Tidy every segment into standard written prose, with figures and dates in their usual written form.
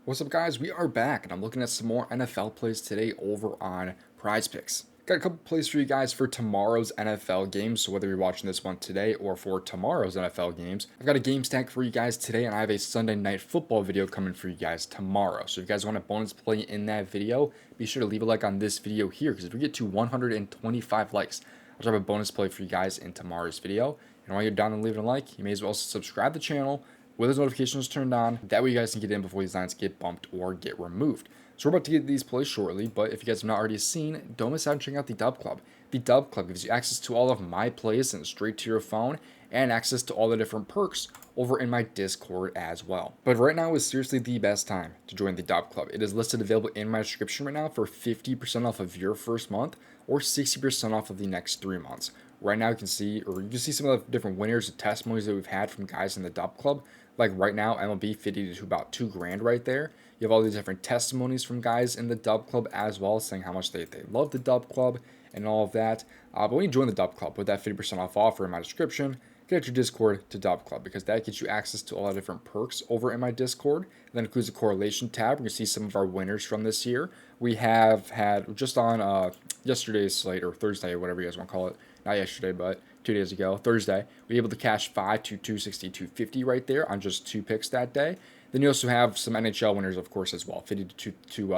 What's up, guys? We are back, and I'm looking at some more NFL plays today over on PrizePicks. Got a couple plays for you guys for tomorrow's NFL games, so whether you're watching this one today or for tomorrow's NFL games, I've got a game stack for you guys today, and I have a Sunday Night Football video coming for you guys tomorrow. So if you guys want a bonus play in that video, be sure to leave a like on this video here, because if we get to 125 likes, I'll drop a bonus play for you guys in tomorrow's video. And while you're down and leaving a like, you may as well subscribe to the channel with those notifications turned on. That way you guys can get in before these lines get bumped or get removed. So we're about to get these plays shortly, but if you guys have not already seen, don't miss out on checking out the DubClub. The DubClub gives you access to all of my plays and straight to your phone, and access to all the different perks over in my Discord as well. But right now is seriously the best time to join the DubClub. It is listed available in my description right now for 50% off of your first month or 60% off of the next 3 months. Right now you can see some of the different winners and testimonies that we've had from guys in the DubClub. Like right now, MLB 50 to about $2,000 right there. You have all these different testimonies from guys in the DubClub as well, saying how much they love the DubClub and all of that. But when you join the DubClub with that 50% off offer in my description, get your Discord to DubClub, because that gets you access to all the different perks over in my Discord. And that includes a correlation tab. You can see some of our winners from this year. We have had just on yesterday's slate, or Thursday, or whatever you guys want to call it. Not yesterday, but 2 days ago, Thursday, we were able to cash 5 to 260, 250 right there on just 2 picks that day. Then you also have some NHL winners, of course, as well, 50 to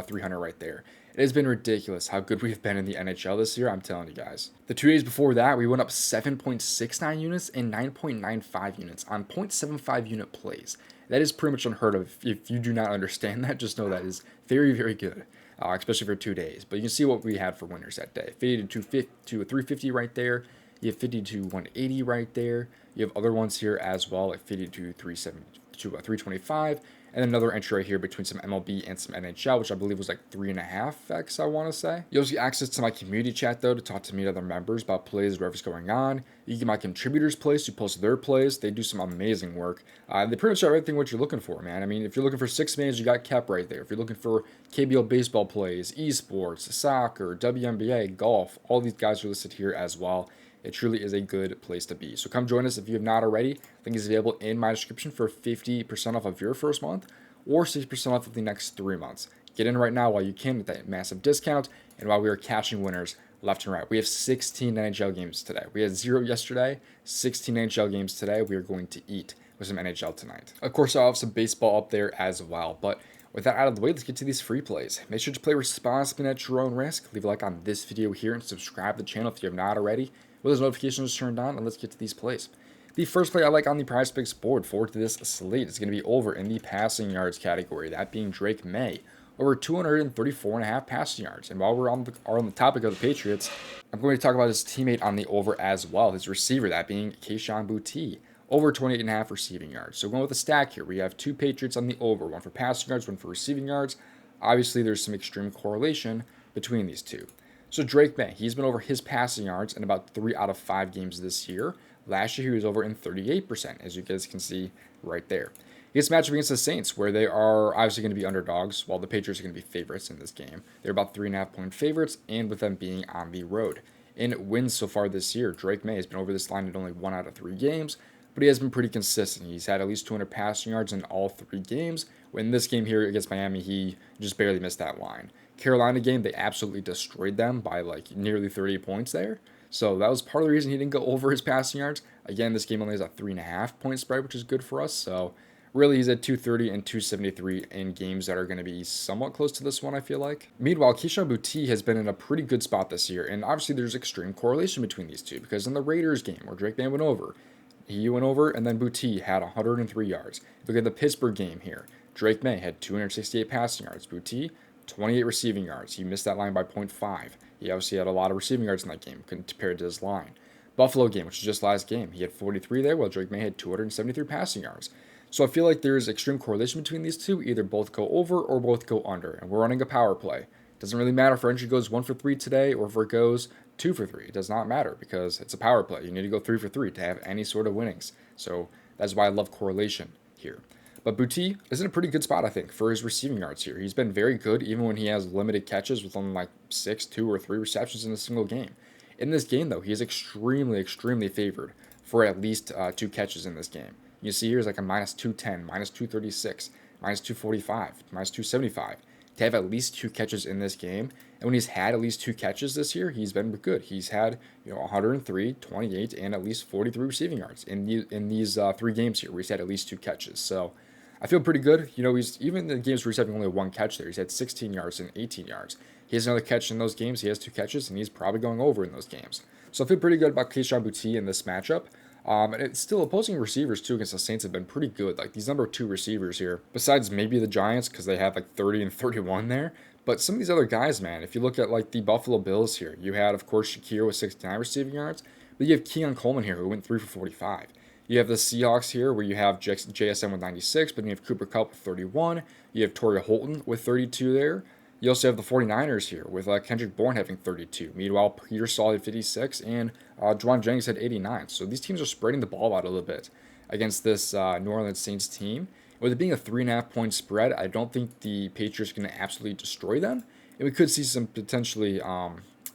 300 right there. It has been ridiculous how good we've been in the NHL this year, I'm telling you guys. The 2 days before that, we went up 7.69 units and 9.95 units on 0.75 unit plays. That is pretty much unheard of. If you do not understand that, just know that is very, very good. Especially for 2 days. But you can see what we had for winners that day. 50 to 350 right there. You have 50 to 180 right there. You have other ones here as well, like 50 to 370 to 325. And another entry right here between some MLB and some NHL, which I believe was like 3.5x, I want to say. You also get access to my community chat, though, to talk to me and other members about plays, whatever's going on. You get my contributors' plays to post their plays. They do some amazing work. They pretty much have everything what you're looking for, man. I mean, if you're looking for 6 mans, you got Kep right there. If you're looking for KBO baseball plays, esports, soccer, WNBA, golf, all these guys are listed here as well. It truly is a good place to be. So come join us if you have not already. Link is available in my description for 50% off of your first month or 60% off of the next 3 months. Get in right now while you can with that massive discount and while we are catching winners left and right. We have 16 NHL games today. We had 0 yesterday, 16 NHL games today. We are going to eat with some NHL tonight. Of course, I'll have some baseball up there as well, but with that out of the way, let's get to these free plays. Make sure to play responsibly at your own risk. Leave a like on this video here and subscribe to the channel if you have not already. With those notifications turned on, and let's get to these plays. The first play I like on the PrizePicks board forward to this slate is going to be over in the passing yards category, that being Drake May, over 234.5 passing yards. And while we're on the topic of the Patriots, I'm going to talk about his teammate on the over as well, his receiver, that being Kayshon Boutte, over 28.5 receiving yards. So going with the stack here, we have 2 Patriots on the over, one for passing yards, one for receiving yards. Obviously, there's some extreme correlation between these two. So Drake May, he's been over his passing yards in about 3 out of 5 games this year. Last year, he was over in 38%, as you guys can see right there. He gets matched up against the Saints, where they are obviously going to be underdogs, while the Patriots are going to be favorites in this game. They're about 3.5-point favorites, and with them being on the road. In wins so far this year, Drake May has been over this line in only 1 out of 3 games, but he has been pretty consistent. He's had at least 200 passing yards in all 3 games. In this game here against Miami, he just barely missed that line. Carolina game, they absolutely destroyed them by like nearly 30 points there. So that was part of the reason he didn't go over his passing yards. Again, this game only has a 3.5-point spread, which is good for us. So really, he's at 230 and 273 in games that are going to be somewhat close to this one, I feel like. Meanwhile, Kayshon Boutte has been in a pretty good spot this year. And obviously, there's extreme correlation between these two, because in the Raiders game where Drake May went over, he went over, and then Boutte had 103 yards. If you look at the Pittsburgh game here, Drake May had 268 passing yards. Boutte, 28 receiving yards. He missed that line by 0.5. He obviously had a lot of receiving yards in that game compared to his line. Buffalo game, which was just last game, he had 43 there, while Drake May had 273 passing yards. So I feel like there's extreme correlation between these two. Either both go over or both go under. And we're running a power play. Doesn't really matter if our entry goes 1 for 3 today or if it goes 2 for 3. It does not matter because it's a power play. You need to go 3 for 3 to have any sort of winnings. So that's why I love correlation here. But Boutte is in a pretty good spot, I think, for his receiving yards here. He's been very good even when he has limited catches with only like 6, 2, or 3 receptions in a single game. In this game, though, he is extremely, extremely favored for at least 2 catches in this game. You see here's like a minus 210, minus 236. minus 245, minus 275. To have at least 2 catches in this game, and when he's had at least 2 catches this year, he's been good. He's had 103, 28, and at least 43 receiving yards in these 3 games here where he's had at least 2 catches. So I feel pretty good. He's even in the games where he's having only 1 catch there, he's had 16 yards and 18 yards. He has another catch in those games. He has 2 catches, and he's probably going over in those games. So I feel pretty good about Kayshon Boutte in this matchup. And it's still opposing receivers too against the Saints have been pretty good. Like these number 2 receivers here, besides maybe the Giants because they have like 30 and 31 there. But some of these other guys, man, if you look at like the Buffalo Bills here, you had of course Shakir with 69 receiving yards, but you have Keon Coleman here who went 3 for 45. You have the Seahawks here where you have JSN with 96, but you have Cooper Kupp with 31. You have Torrey Holton with 32 there. You also have the 49ers here with Kendrick Bourne having 32. Meanwhile, Peter Saul had 56 and Juwan Jennings had 89. So these teams are spreading the ball out a little bit against this New Orleans Saints team. With it being a 3.5 point spread, I don't think the Patriots are going to absolutely destroy them. And we could see some potentially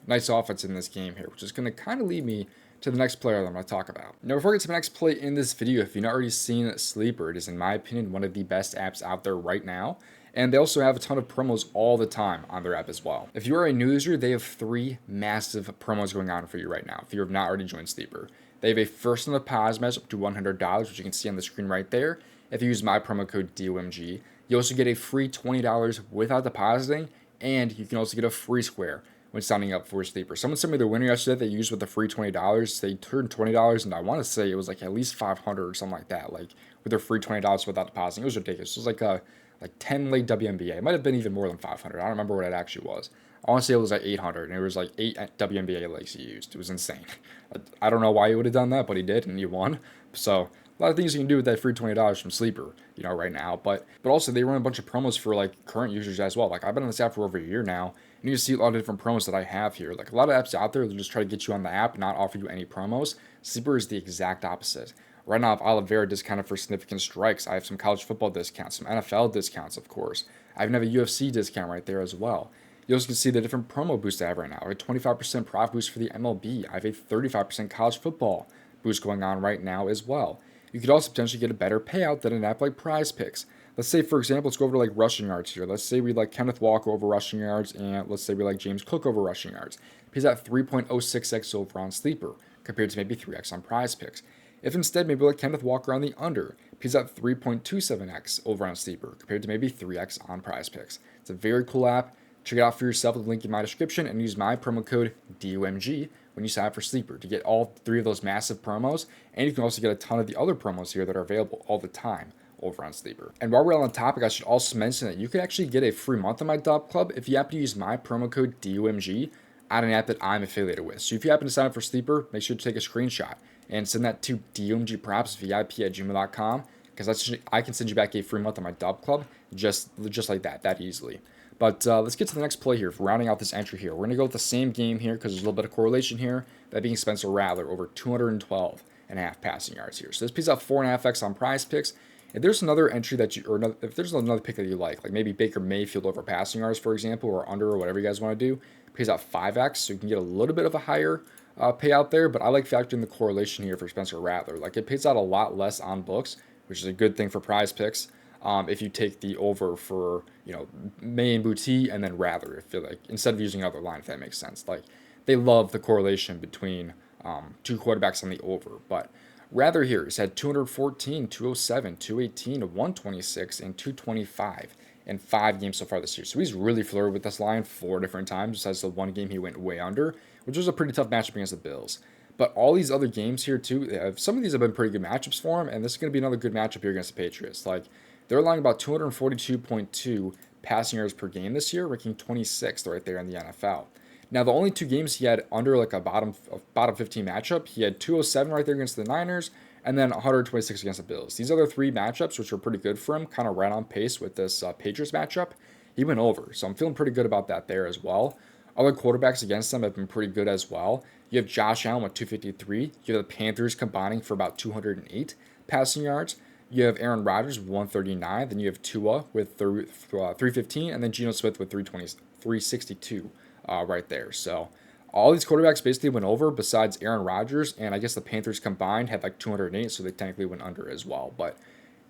nice offense in this game here, which is going to kind of lead me to the next player that I'm going to talk about. Now, before I get to the next play in this video, if you've not already seen Sleeper, it is, in my opinion, one of the best apps out there right now. And they also have a ton of promos all the time on their app as well. If you are a new user, they have 3 massive promos going on for you right now, if you have not already joined Sleeper. They have a first on the pause match up to $100, which you can see on the screen right there. If you use my promo code DOMG, you also get a free $20 without depositing, and you can also get a free square when signing up for Sleeper. Someone sent me their winner yesterday they used with the free $20. They turned $20, and I want to say it was like at least $500 or something like that, like with their free $20 without depositing. It was ridiculous. It was like 10 late WNBA. It might have been even more than 500. I don't remember what it actually was. I want to say it was like 800, and it was like 8 WNBA legs he used. It was insane. I don't know why he would have done that, but he did, and he won. So a lot of things you can do with that free $20 from Sleeper, right now. But also they run a bunch of promos for like current users as well. Like I've been on this app for over a year now, and you can see a lot of different promos that I have here. Like a lot of apps out there, they'll just try to get you on the app and not offer you any promos. Sleeper is the exact opposite. Right now, I have Oliveira discounted for significant strikes. I have some college football discounts, some NFL discounts, of course. I even have a UFC discount right there as well. You also can see the different promo boosts I have right now. I have a 25% profit boost for the MLB. I have a 35% college football boost going on right now as well. You could also potentially get a better payout than an app like PrizePicks. Let's say, for example, let's go over to like rushing yards here. Let's say we like Kenneth Walker over rushing yards, and let's say we like James Cook over rushing yards. Pays out 3.06x over on Sleeper compared to maybe 3x on PrizePicks. If instead maybe like Kenneth Walker on the under, pays out 3.27x over on Sleeper compared to maybe 3x on PrizePicks. It's a very cool app. Check it out for yourself with the link in my description and use my promo code DOMG when you sign up for Sleeper to get all 3 of those massive promos, and you can also get a ton of the other promos here that are available all the time over on Sleeper. And while we're on the topic, I should also mention that you could actually get a free month on my DubClub if you happen to use my promo code DOMG on an app that I'm affiliated with. So if you happen to sign up for Sleeper, make sure to take a screenshot and send that to domgpropsvip@gmail.com, because I can send you back a free month on my DubClub just like that easily. But let's get to the next play here for rounding out this entry here. We're going to go with the same game here because there's a little bit of correlation here. That being Spencer Rattler over 212.5 passing yards here. So this pays out 4.5x on PrizePicks. If there's another entry that if there's another pick that you like maybe Baker Mayfield over passing yards, for example, or under, or whatever you guys want to do, pays out 5x, so you can get a little bit of a higher payout there. But I like factoring the correlation here for Spencer Rattler. Like it pays out a lot less on books, which is a good thing for PrizePicks. If you take the over for May and Boutte and then Rattler, if like instead of using another line, if that makes sense. Like they love the correlation between 2 quarterbacks on the over, but Rattler here has had 214, 207, 218, 126, and 225 in 5 games so far this year. So he's really flirted with this line 4 different times. Besides the one game he went way under, which was a pretty tough matchup against the Bills. But all these other games here too, some of these have been pretty good matchups for him, and this is going to be another good matchup here against the Patriots. Like they're allowing about 242.2 passing yards per game this year, ranking 26th right there in the NFL. Now, the only 2 games he had under like a bottom 15 matchup, he had 207 right there against the Niners, and then 126 against the Bills. These other 3 matchups, which were pretty good for him, kind of right on pace with this Patriots matchup, he went over. So I'm feeling pretty good about that there as well. Other quarterbacks against them have been pretty good as well. You have Josh Allen with 253. You have the Panthers combining for about 208 passing yards. You have Aaron Rodgers with 139. Then you have Tua with 315, and then Geno Smith with 362 right there. So all these quarterbacks basically went over besides Aaron Rodgers, and I guess the Panthers combined had like 208, so they technically went under as well. But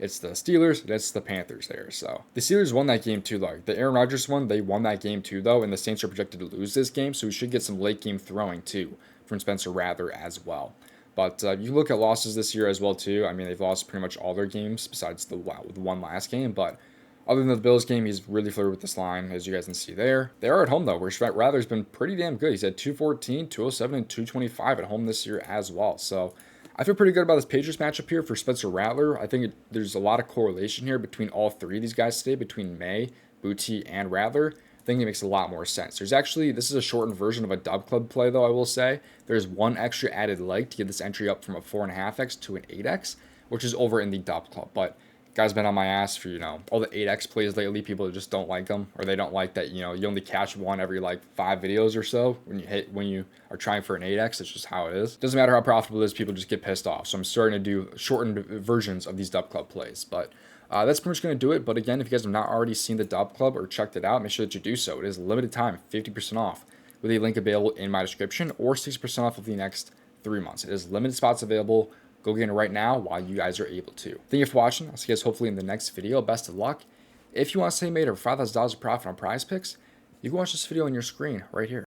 It's the Steelers, and it's the Panthers there. So the Steelers won that game too, though. The Aaron Rodgers one, they won that game too, though, and the Saints are projected to lose this game, so we should get some late game throwing too from Spencer Rattler as well. But you look at losses this year as well too. I mean, they've lost pretty much all their games besides the one last game, but other than the Bills game, he's really flirted with this line, as you guys can see there. They are at home, though, where Rattler's been pretty damn good. He's had 214, 207, and 225 at home this year as well. So I feel pretty good about this Patriots matchup here for Spencer Rattler. I think there's a lot of correlation here between all three of these guys today, between May, Booty, and Rattler. I think it makes a lot more sense. There's actually, this is a shortened version of a DubClub play, though, I will say. There's one extra added leg to get this entry up from a 4.5x to an 8x, which is over in the DubClub. But guys been on my ass for, all the 8x plays lately. People just don't like them, or they don't like that, you only catch one every like 5 videos or so when you are trying for an 8x. It's just how it is. Doesn't matter how profitable it is, people just get pissed off. So I'm starting to do shortened versions of these DubClub plays. But that's pretty much going to do it. But again, if you guys have not already seen the DubClub or checked it out, make sure that you do so. It is limited time, 50% off, with a link available in my description, or 60% off of the next 3 months. It is limited spots available. Go get it right now while you guys are able to. Thank you for watching. I'll see you guys hopefully in the next video. Best of luck. If you want to say you made over $5,000 of profit on PrizePicks, you can watch this video on your screen right here.